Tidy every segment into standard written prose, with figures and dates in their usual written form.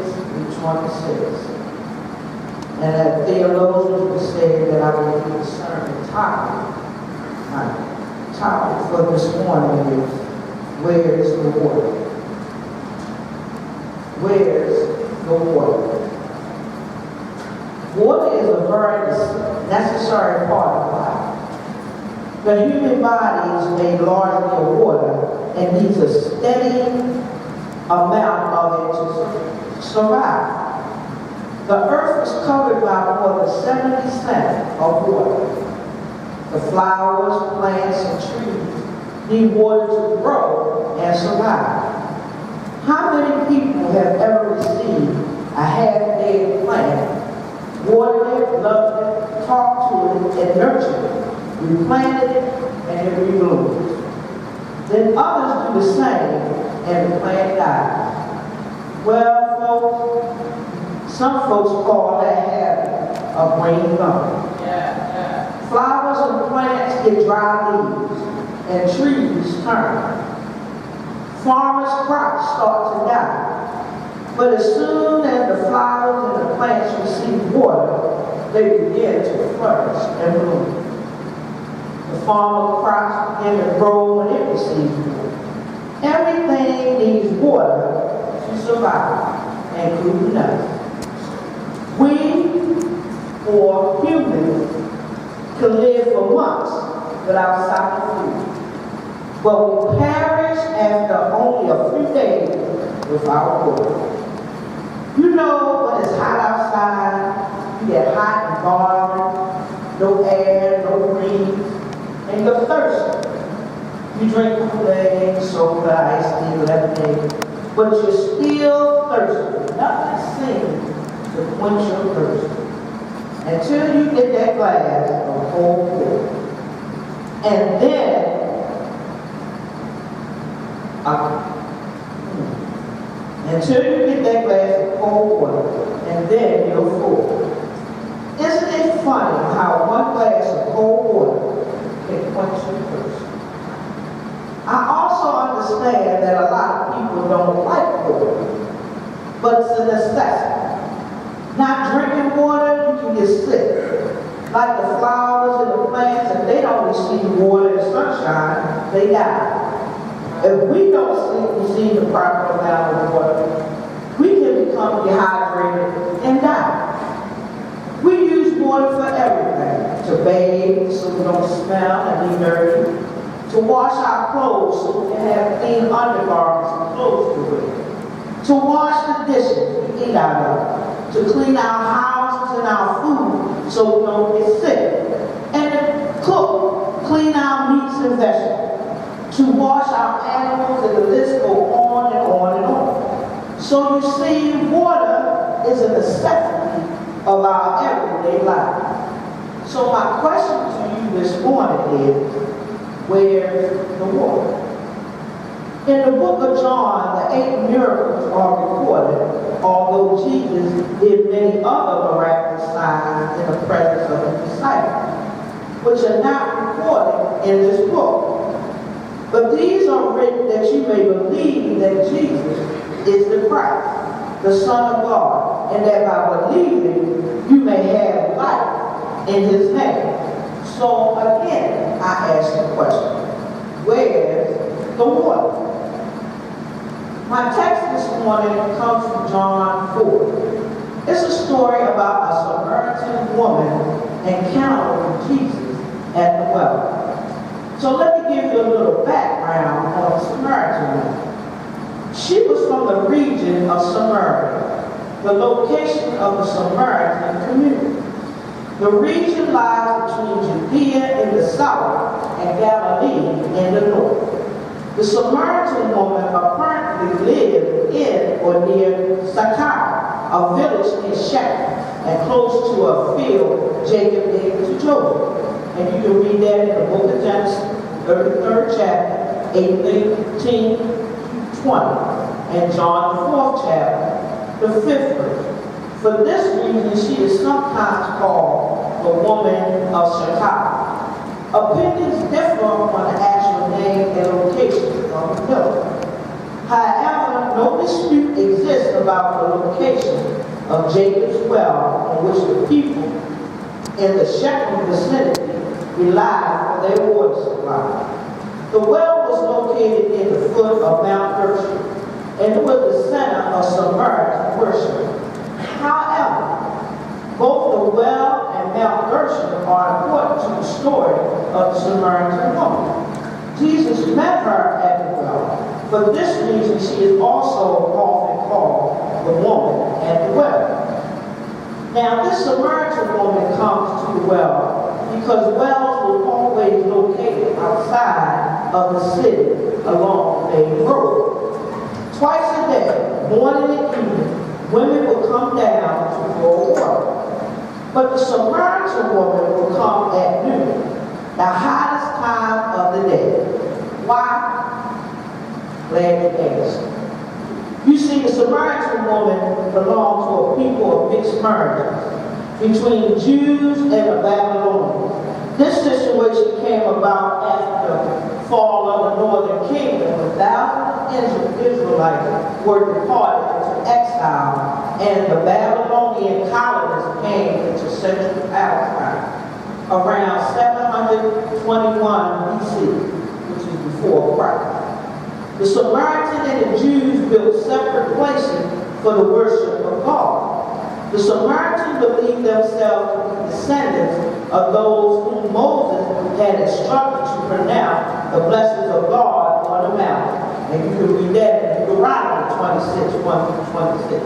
through 26. And that theologians would say that I will be sermon topic. My topic for this morning is, where is the water? Where is the water? Water is a very necessary part of life. The human body is made largely of water and needs a steady amount of it to survive. The earth is covered by more than 70% of water. The flowers, plants, and trees need water to grow and survive. How many people have ever received a half-dead plant, watered it, loved it, talked to it, and nurtured it, replanted it, and it rebloomed? Then others do the same, and the plant dies. Well, folks, some folks call that habit a brain bump. Flowers and plants get dry leaves, and trees turn. Farmers' crops start to die. But as soon as the flowers and the plants receive water, they begin to flourish and bloom. The farmer's crops begin to grow when it receives water. Everything needs water to survive, including us. We, or humans, can live for months without solid food, but we perish after only a few days without water. You know, when it's hot outside, you get hot and bothered, no air, no breeze, and you're thirsty. You drink Kool-Aid, soda, iced tea, lemonade, but you're still thirsty. Nothing seems to quench your thirst until you get that glass of cold water. And then, until you get that glass of cold water, and then you're full. Isn't it funny how one glass of cold water can quench your thirst? I also understand that a lot of people don't like water, but it's a necessity. Not drinking water, you can get sick. Like the flowers and the plants, if they don't receive water and sunshine, they die. If we don't receive the proper amount of water, we can become dehydrated and die. We use water for everything. To bathe so we don't smell and be dirty. To wash our clothes so we can have clean undergarments and clothes to wear. To wash the dishes we eat out of. To clean our houses and our food so we don't get sick. And to cook, clean our meats and vegetables. To wash our animals, and the list go on and on and on. So you see, water is a necessity of our everyday life. So my question to you this morning is, where's the water? In the book of John, the 8 miracles are recorded, although Jesus did many other miraculous signs in the presence of his disciples, which are not recorded in this book. But these are written that you may believe that Jesus is the Christ, the Son of God, and that by believing you may have life in his name. So again, I ask the question, where's the water? My text this morning comes from John 4. It's a story about a Samaritan woman encountering Jesus at the well. So let me give you a little background on the Samaritan woman. She was from the region of Samaria, the location of the Samaritan community. The region lies between Judea in the south and Galilee in the north. The Samaritan woman apparently lived in or near Sychar, a village near Shechem, and close to a field Jacob gave to Joseph. And you can read that in the book of Genesis, 33rd chapter, 18 to 20, and John, the 4th chapter, the 5th verse. For this reason, she is sometimes called the woman of Sychar. Opinions differ on the actual name and location of the village. However, no dispute exists about the location of Jacob's well, on which the people in the Shechem vicinity relied for their water supply. The well was located in the foot of Mount Gershon, and it was the center of Samaritan worship. However, both the well and Mount Gershon are important to the story of the Samaritan woman. Jesus met her at the well. For this reason, she is also often called the woman at the well. Now, this Samaritan woman comes to the well because wells were always located outside of the city along the main road. Twice a day, morning and evening, women would come down to draw water. But the Samaritan woman would come at noon, the hottest time of the day. Why? Glad you asked. You see, the Samaritan woman belonged to a people of mixed marriages between Jews and the Babylonians. This situation came about after the fall of the northern kingdom, when thousands of Israelites were deported into exile, and the Babylonian colonists came into central Palestine around 721 BC, which is before Christ. The Samaritan and the Jews built separate places for the worship of God. The Samaritans believed themselves to be descendants of those whom Moses had instructed to pronounce the blessings of God on the mountain. And you can read that in Deuteronomy 26, 1-26.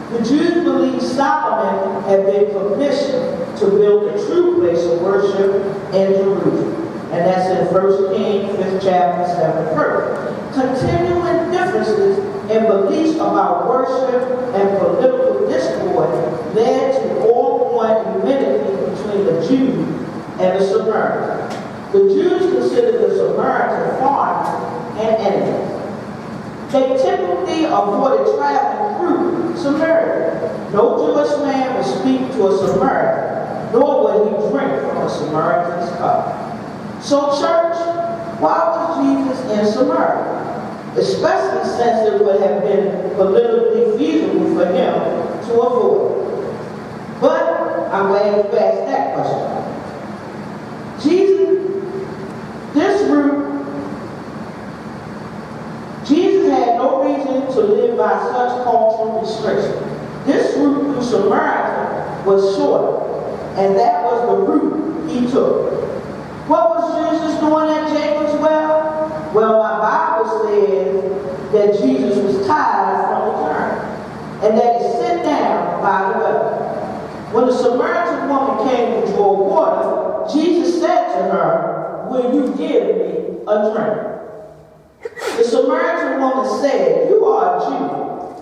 The Jews believed Solomon had been commissioned to build a true place of worship in Jerusalem. And that's in 1 Kings 5th chapter 7th verse. Continuing differences in beliefs about worship and political discord led to all-point enmity between the Jews and the Samaritans. The Jews considered the Samaritans foreigners and enemies. They typically avoided traveling through Samaria. No Jewish man would speak to a Samaritan, nor would he drink from a Samaritan's cup. So, church, why was Jesus in Samaria? Especially since it would have been politically feasible for him to avoid. But I'm glad you asked that question. Jesus had no reason to live by such cultural restrictions. This route through Samaria was shorter, and that was the route he took. What was Jesus doing at Jacob's well? Well, my Bible says that Jesus was tired from the journey, and that he sat down by the well. When the Samaritan woman came to draw water, Jesus said to her, "Will you give me a drink?" The Samaritan woman said, "You are a Jew,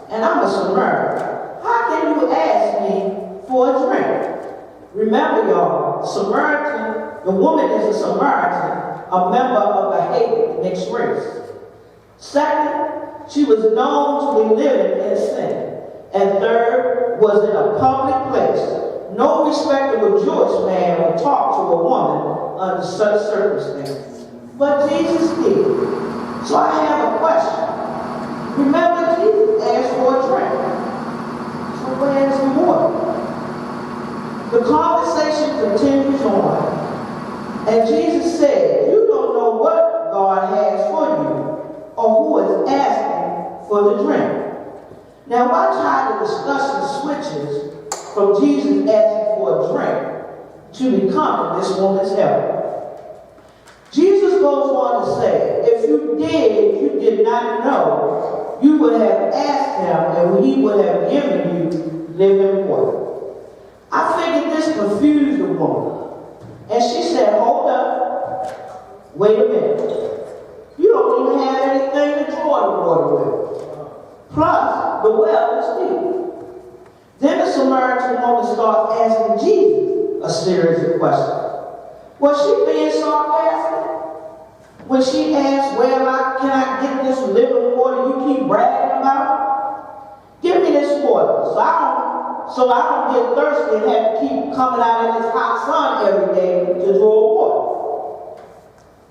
and I'm a Samaritan. How can you ask me for a drink?" Remember, y'all, the woman is a Samaritan, a member of a hated mixed race. Second, she was known to be living in sin. And third, was in a public place. No respectable Jewish man would talk to a woman under such circumstances. But Jesus did. So I have a question. Remember, Jesus asked for a drink. So where's the water? The conversation continues on. And Jesus said, "You don't know what God has for you, or who is asking for the drink." Now watch how the discussion switches from Jesus asking for a drink to becoming this woman's help. Jesus goes on to say, if you did not know, you would have asked him, and he would have given you living water. I figured this confused the woman. And she said, "Hold up. Wait a minute. You don't even have anything to draw the water with. Plus, the well is deep." Then the Samaritan woman starts asking Jesus a series of questions. Was she being sarcastic when she asked, can I get this living water you keep bragging about? Give me this water so I don't get thirsty and have to keep coming out in this hot sun every day to draw water.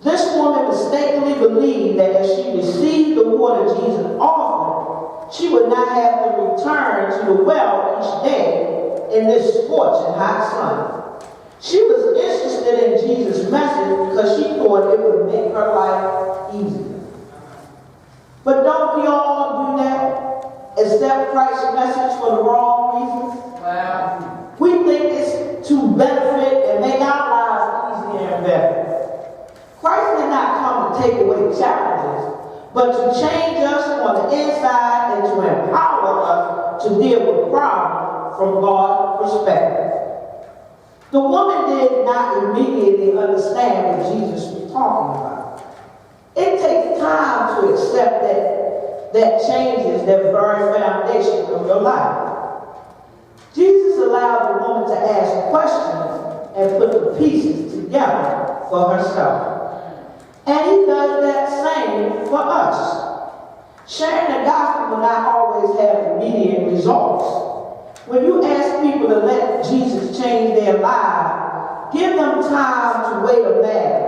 This woman mistakenly believed that if she received the water Jesus offered, she would not have to return to the well each day in this scorching hot sun. She was interested in Jesus' message because she thought it would make her life easier. But don't we all do that? Accept Christ's message for the wrong reasons? Wow. We think it's to benefit and make our lives easier and better. Christ did not come to take away challenges, but to change us on the inside and to empower us to deal with problems from God's perspective. The woman did not immediately understand what Jesus was talking about. It takes time to accept that changes the very foundation of your life. Jesus allowed the woman to ask questions and put the pieces together for herself. And he does that same for us. Sharing the gospel will not always have immediate results. When you ask people to let Jesus change their lives, give them time to weigh the matter.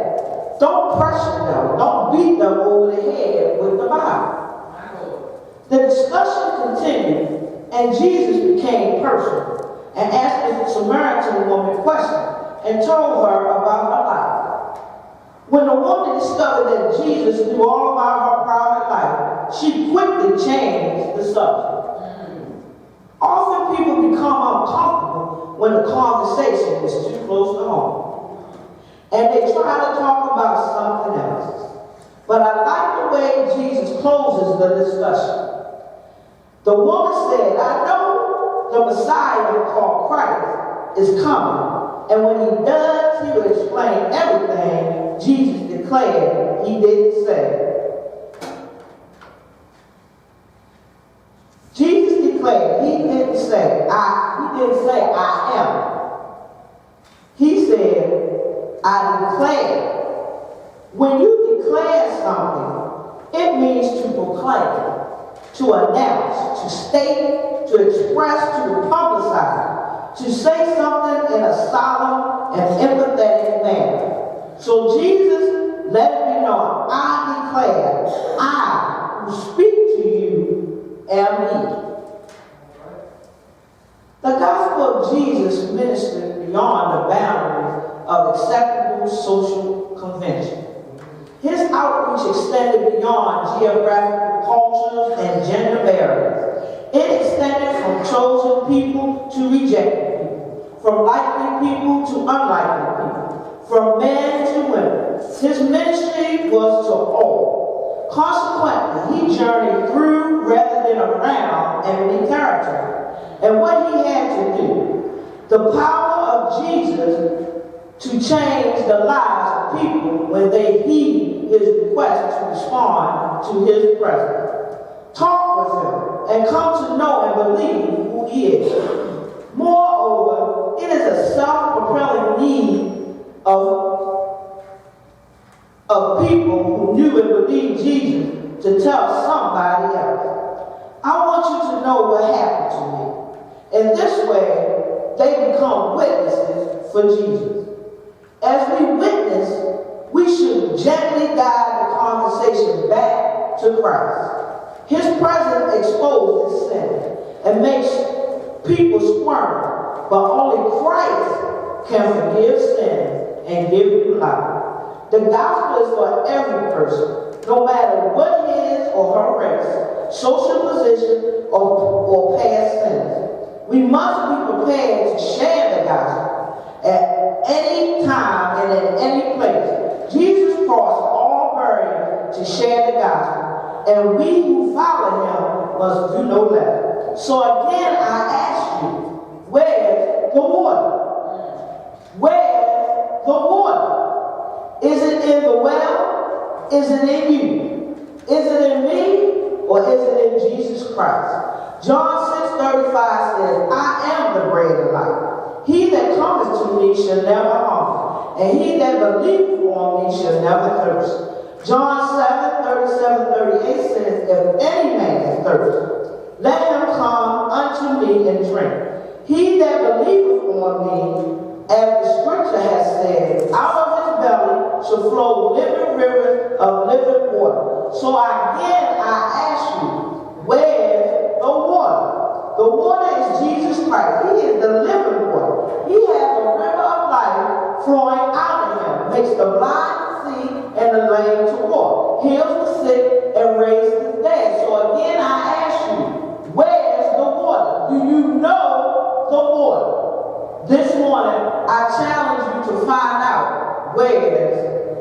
Don't pressure them. Don't beat them over the head with the Bible. The discussion continued, and Jesus became personal and asked the Samaritan woman a question and told her about her life. When the woman discovered that Jesus knew all about her private life, she quickly changed the subject. Often people become uncomfortable when the conversation is too close to home, and they try to talk about something else. But I like the way Jesus closes the discussion. The woman said, I know the Messiah called Christ is coming, and when he does, he will explain everything Jesus declared he didn't say. Jesus declared, he didn't say I am. He said, I declare. When you declare something, it means to proclaim, to announce, to state, to express, to publicize, to say something in a solemn and empathetic manner. So Jesus let me know, I declare, I who speak to you am he. The gospel of Jesus ministered beyond the boundaries of acceptable social convention. His outreach extended beyond geographical cultures and gender barriers. It extended from chosen people to rejected people, from likely people to unlikely people, from men to women. His ministry was to all. Consequently, he journeyed through rather than around enemy territory. And what he had to do, the power of Jesus to change the lives of people when they heed his request to respond to his presence. Talk with him and come to know and believe who he is. Moreover, it is a self-propelling need of people who knew and believed Jesus to tell somebody else. I want you to know what happened to me. In this way, they become witnesses for Jesus. As we witness, we should gently guide the conversation back to Christ. His presence exposes sin and makes people squirm, but only Christ can forgive sin and give you life. The gospel is for every person, no matter what his or her race, social position, or past sins. We must be prepared to share the gospel at any time and at any place. Jesus crossed all barriers to share the gospel, and we who follow him must do no less. So again, I ask you, where's the water? Where's the water? Is it in the well? Is it in you? Is it in me? Or is it in Jesus Christ? John 6:35 says, I am the bread of life. He that cometh to me shall never hunger, and he that believeth on me shall never thirst. John 7:37-38 says, if any man thirst, let him come unto me and drink. He that believeth on me, as the scripture has said, out of his belly shall flow living rivers of living water. So again, I ask you, where's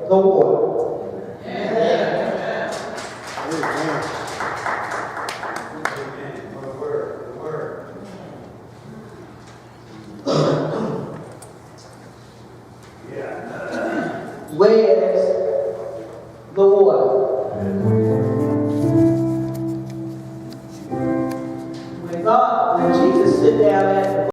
the water. Where's the water?